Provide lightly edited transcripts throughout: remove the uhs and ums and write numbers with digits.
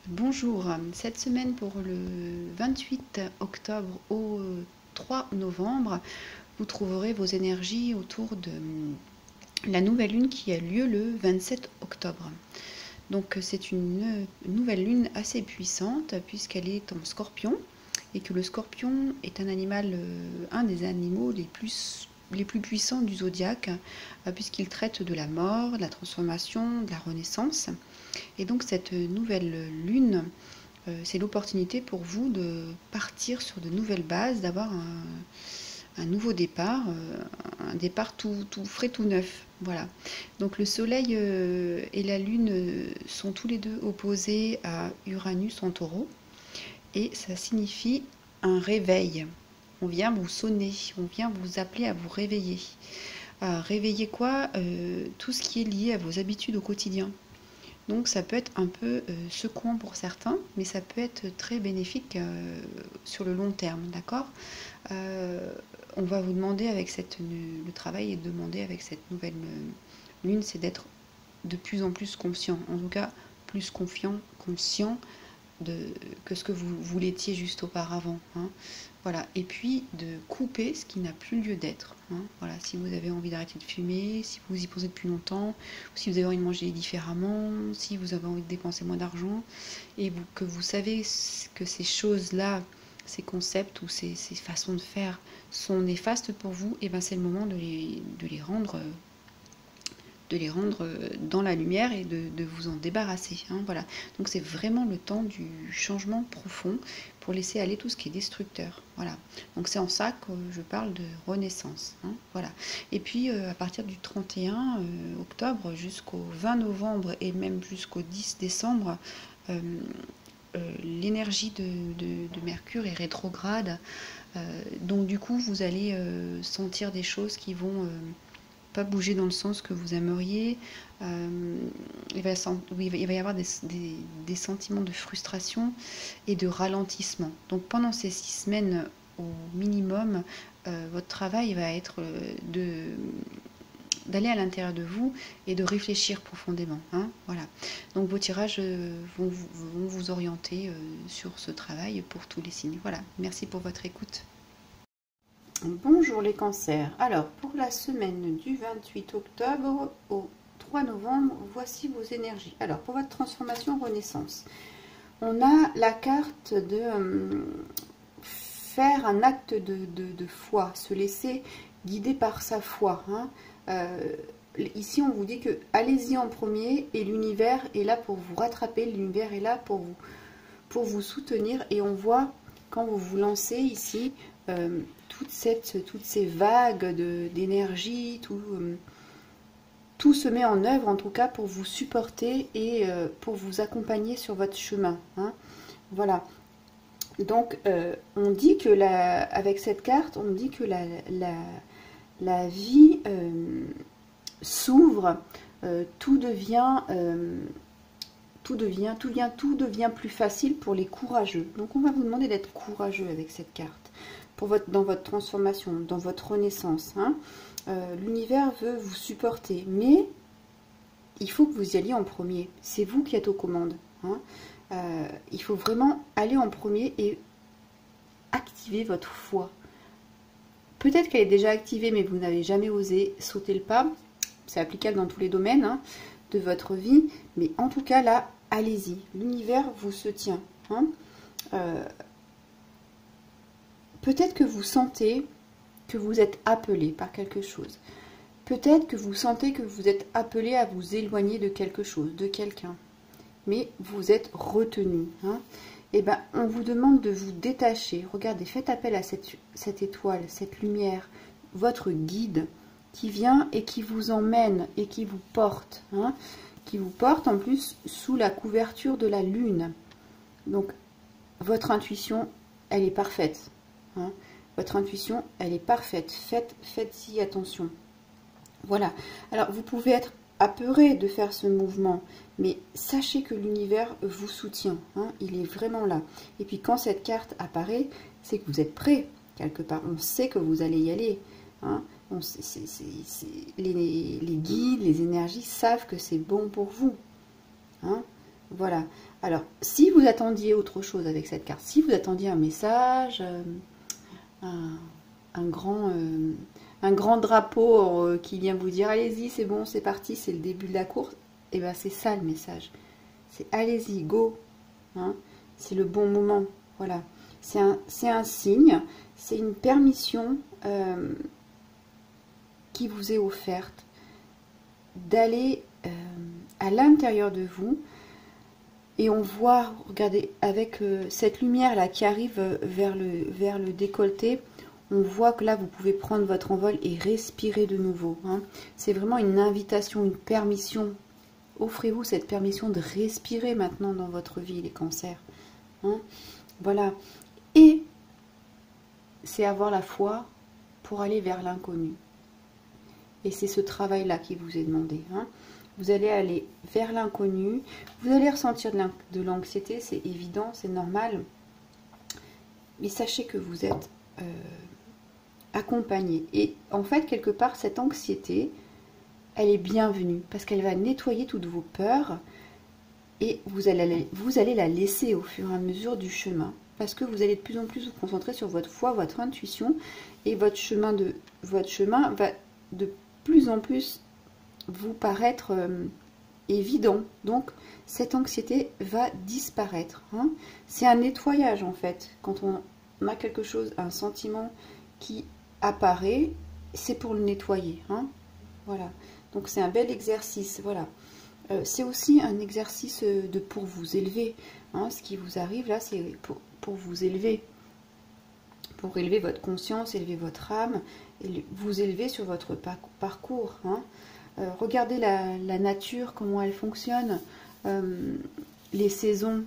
Bonjour, cette semaine pour le 28 octobre au 3 novembre, vous trouverez vos énergies autour de la nouvelle lune qui a lieu le 27 octobre. Donc c'est une nouvelle lune assez puissante puisqu'elle est en scorpion et que le scorpion est un animal, un des animaux les plus puissants du zodiaque puisqu'il traite de la mort, de la transformation, de la renaissance. Et donc cette nouvelle lune, c'est l'opportunité pour vous de partir sur de nouvelles bases, d'avoir un nouveau départ, un départ tout frais, tout neuf. Voilà. Donc le soleil et la lune sont tous les deux opposés à Uranus en taureau. Et ça signifie un réveil. On vient vous sonner, on vient vous appeler à vous réveiller. À réveiller quoi? Tout ce qui est lié à vos habitudes au quotidien. Donc ça peut être un peu secouant pour certains, mais ça peut être très bénéfique sur le long terme, d'accord? On va vous demander avec le travail est demandé avec cette nouvelle lune, c'est d'être de plus en plus conscient, en tout cas plus confiant, conscient que ce que vous l'étiez juste auparavant. Hein. Voilà. Et puis de couper ce qui n'a plus lieu d'être. Hein. Voilà. Si vous avez envie d'arrêter de fumer, si vous y pensez depuis longtemps, si vous avez envie de manger différemment, si vous avez envie de dépenser moins d'argent, et que vous savez que ces choses-là, ces concepts ou ces façons de faire sont néfastes pour vous, et ben c'est le moment de les rendre dans la lumière et de vous en débarrasser. Hein, voilà. Donc c'est vraiment le temps du changement profond pour laisser aller tout ce qui est destructeur. Voilà. Donc c'est en ça que je parle de renaissance. Hein, voilà. Et puis à partir du 31 octobre jusqu'au 20 novembre et même jusqu'au 10 décembre, l'énergie de Mercure est rétrograde. Donc du coup vous allez sentir des choses qui vont pas bouger dans le sens que vous aimeriez. Il va y avoir des sentiments de frustration et de ralentissement. Donc pendant ces 6 semaines au minimum, votre travail va être d'aller à l'intérieur de vous et de réfléchir profondément. Hein, voilà. Donc vos tirages vont vous orienter sur ce travail pour tous les signes. Voilà. Merci pour votre écoute. Bonjour les cancers. Alors pour la semaine du 28 octobre au 3 novembre, voici vos énergies. Alors pour votre transformation renaissance, on a la carte de faire un acte de foi, se laisser guider par sa foi. Hein. Ici on vous dit que allez-y en premier et l'univers est là pour vous rattraper, l'univers est là pour vous soutenir, et on voit quand vous vous lancez ici toutes ces vagues d'énergie, tout se met en œuvre en tout cas pour vous supporter et pour vous accompagner sur votre chemin. Hein. Voilà. Donc on dit que avec cette carte, on dit que la vie s'ouvre, tout devient plus facile pour les courageux. Donc on va vous demander d'être courageux avec cette carte dans votre transformation, dans votre renaissance. Hein. L'univers veut vous supporter, mais il faut que vous y alliez en premier. C'est vous qui êtes aux commandes. Hein. Il faut vraiment aller en premier et activer votre foi. Peut-être qu'elle est déjà activée, mais vous n'avez jamais osé sauter le pas. C'est applicable dans tous les domaines hein, de votre vie, mais en tout cas là, allez-y. L'univers vous soutient. Hein. Peut-être que vous sentez que vous êtes appelé par quelque chose. Peut-être que vous sentez que vous êtes appelé à vous éloigner de quelque chose, de quelqu'un. Mais vous êtes retenu. Hein. Et bien, on vous demande de vous détacher. Regardez, faites appel à cette étoile, cette lumière, votre guide qui vient et qui vous emmène et qui vous porte. Hein. Qui vous porte en plus sous la couverture de la lune. Donc, votre intuition, elle est parfaite. Hein. Votre intuition, elle est parfaite. Faites-y attention. Voilà. Alors, vous pouvez être apeuré de faire ce mouvement, mais sachez que l'univers vous soutient. Hein. Il est vraiment là. Et puis, quand cette carte apparaît, c'est que vous êtes prêt, quelque part. On sait que vous allez y aller. Hein. Les guides, les énergies savent que c'est bon pour vous. Hein. Voilà. Alors, si vous attendiez autre chose avec cette carte, si vous attendiez un message, un, un grand drapeau qui vient vous dire allez-y, c'est bon, c'est parti, c'est le début de la course, et bien c'est ça le message. C'est allez-y, go. Hein, c'est le bon moment. Voilà. C'est un signe, c'est une permission qui vous est offerte d'aller à l'intérieur de vous. Et on voit, regardez, avec cette lumière là qui arrive vers le décolleté, on voit que là vous pouvez prendre votre envol et respirer de nouveau. Hein. C'est vraiment une invitation, une permission. Offrez-vous cette permission de respirer maintenant dans votre vie, les cancers. Hein. Voilà. Et c'est avoir la foi pour aller vers l'inconnu. Et c'est ce travail-là qui vous est demandé. Hein. Vous allez aller vers l'inconnu. Vous allez ressentir de l'anxiété, c'est évident, c'est normal. Mais sachez que vous êtes accompagné. Et en fait, quelque part, cette anxiété, elle est bienvenue. Parce qu'elle va nettoyer toutes vos peurs. Et vous allez la laisser au fur et à mesure du chemin. Parce que vous allez de plus en plus vous concentrer sur votre foi, votre intuition. Et votre chemin va de plus en plus vous paraître évident. Donc, cette anxiété va disparaître. Hein. C'est un nettoyage, en fait. Quand on a quelque chose, un sentiment qui apparaît, c'est pour le nettoyer. Hein. Voilà. Donc, c'est un bel exercice. Voilà. C'est aussi un exercice pour vous élever. Hein. Ce qui vous arrive, là, c'est pour vous élever. Pour élever votre conscience, élever votre âme, et vous élever sur votre parcours. Hein. Regardez la nature, comment elle fonctionne. Les saisons,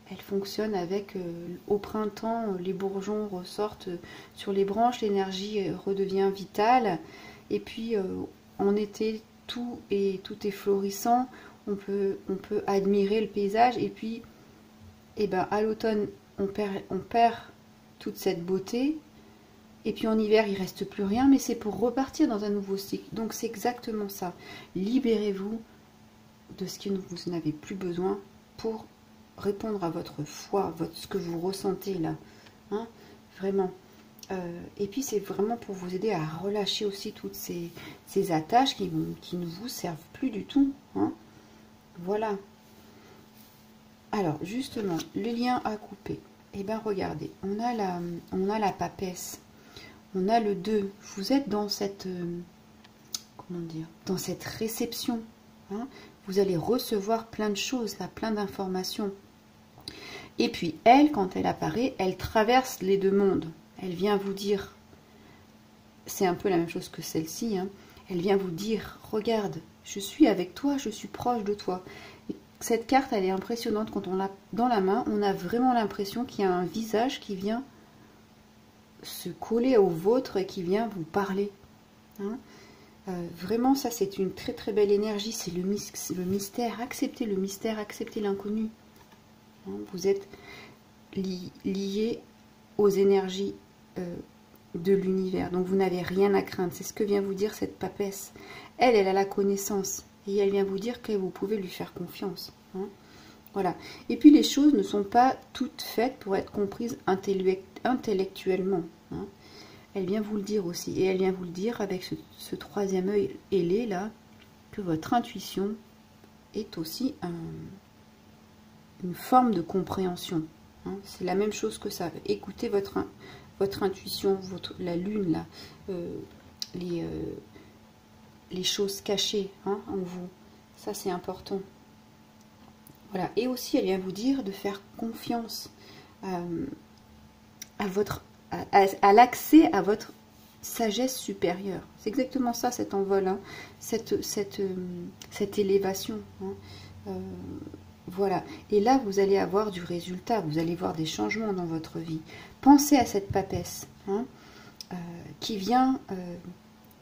elles fonctionnent avec, au printemps, les bourgeons ressortent sur les branches, l'énergie redevient vitale. Et puis, en été, tout est florissant. On peut admirer le paysage. Et puis, à l'automne, on perd toute cette beauté. Et puis en hiver, il ne reste plus rien, mais c'est pour repartir dans un nouveau cycle. Donc c'est exactement ça. Libérez-vous de ce que vous n'avez plus besoin pour répondre à votre foi, ce que vous ressentez là. Hein, vraiment. Et puis c'est vraiment pour vous aider à relâcher aussi toutes ces attaches qui ne vous servent plus du tout. Hein. Voilà. Alors justement, les liens à couper. Eh bien regardez, on a la papesse. On a le 2. Vous êtes dans cette, comment dire, dans cette réception. Hein. Vous allez recevoir plein de choses, là, plein d'informations. Et puis, elle, quand elle apparaît, elle traverse les deux mondes. Elle vient vous dire, c'est un peu la même chose que celle-ci, hein. Elle vient vous dire, regarde, je suis avec toi, je suis proche de toi. Et cette carte, elle est impressionnante. Quand on l'a dans la main, on a vraiment l'impression qu'il y a un visage qui vient se coller au vôtre et qui vient vous parler. Hein. Vraiment, ça, c'est une très très belle énergie. C'est le mystère. Acceptez le mystère, acceptez l'inconnu. Hein. Vous êtes lié aux énergies de l'univers. Donc, vous n'avez rien à craindre. C'est ce que vient vous dire cette papesse. Elle a la connaissance. Et elle vient vous dire que vous pouvez lui faire confiance. Hein. Voilà. Et puis, les choses ne sont pas toutes faites pour être comprises intellectuellement. Hein. Elle vient vous le dire aussi. Et elle vient vous le dire avec ce troisième œil ailé là, que votre intuition est aussi une forme de compréhension. Hein. C'est la même chose que ça. Écoutez votre intuition, la lune là, les choses cachées, hein, en vous. Ça, c'est important. Voilà. Et aussi, elle vient vous dire de faire confiance à l'accès à votre sagesse supérieure. C'est exactement ça, cet envol, hein, cette élévation. Hein. Voilà. Et là, vous allez avoir du résultat. Vous allez voir des changements dans votre vie. Pensez à cette papesse, hein, qui vient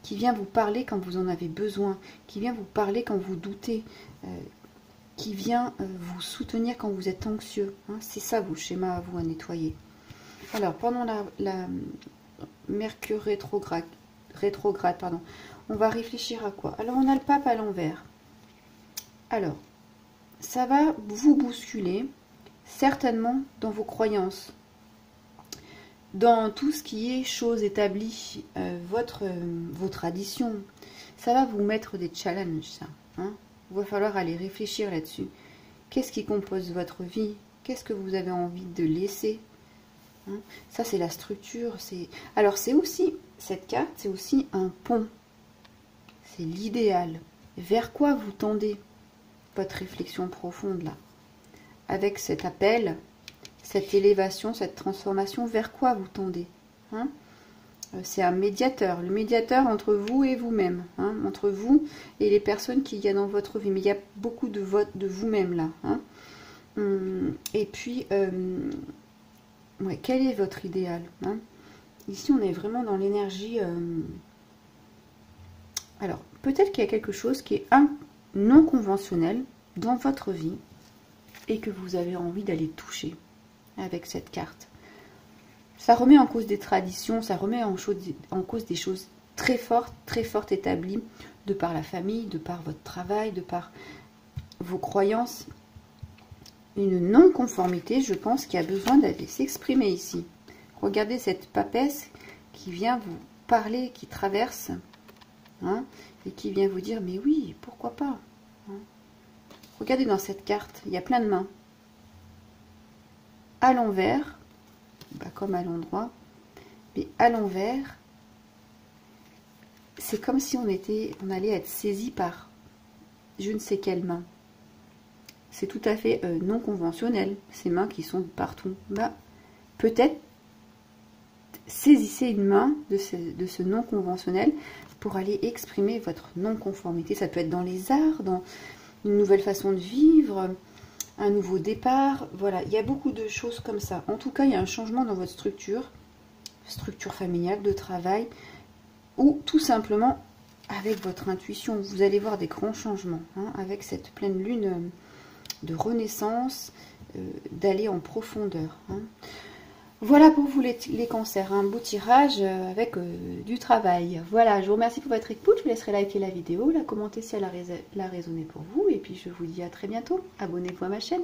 vous parler quand vous en avez besoin, qui vient vous parler quand vous doutez, qui vient vous soutenir quand vous êtes anxieux. Hein. C'est ça vos schémas à vous à nettoyer. Alors, pendant la Mercure rétrograde, on va réfléchir à quoi? Alors, on a le pape à l'envers. Alors, ça va vous bousculer, certainement dans vos croyances, dans tout ce qui est choses établies, vos traditions. Ça va vous mettre des challenges, ça. Hein. Il va falloir aller réfléchir là-dessus. Qu'est-ce qui compose votre vie? Qu'est-ce que vous avez envie de laisser? Hein. Ça, c'est la structure. Alors, c'est aussi, cette carte, c'est aussi un pont. C'est l'idéal. Vers quoi vous tendez votre réflexion profonde, là? Avec cet appel, cette élévation, cette transformation, vers quoi vous tendez? Hein? C'est un médiateur, le médiateur entre vous et vous-même, hein, entre vous et les personnes qu'il y a dans votre vie. Mais il y a beaucoup de vous-même là. Hein. Et puis, ouais, quel est votre idéal? Hein? Ici, on est vraiment dans l'énergie. Alors, peut-être qu'il y a quelque chose qui est non conventionnel dans votre vie et que vous avez envie d'aller toucher avec cette carte. Ça remet en cause des traditions, ça remet en cause des choses très fortes établies, de par la famille, de par votre travail, de par vos croyances. Une non-conformité, je pense, qui a besoin d'aller s'exprimer ici. Regardez cette papesse qui vient vous parler, qui traverse, hein, et qui vient vous dire, mais oui, pourquoi pas, hein. Regardez dans cette carte, il y a plein de mains. À l'envers, comme à l'endroit, mais à l'envers, c'est comme si on allait être saisi par je ne sais quelle main. C'est tout à fait non conventionnel, ces mains qui sont partout. Peut-être saisissez une main de ce non conventionnel pour aller exprimer votre non-conformité. Ça peut être dans les arts, dans une nouvelle façon de vivre, un nouveau départ. Voilà, il y a beaucoup de choses comme ça. En tout cas, il y a un changement dans votre structure familiale, de travail, ou tout simplement avec votre intuition. Vous allez voir des grands changements, hein, avec cette pleine lune de renaissance, d'aller en profondeur. Hein. Voilà pour vous les cancers, un beau tirage avec du travail. Voilà, je vous remercie pour votre écoute, je vous laisserai liker la vidéo, la commenter si elle a résonné pour vous, et puis je vous dis à très bientôt. Abonnez-vous à ma chaîne.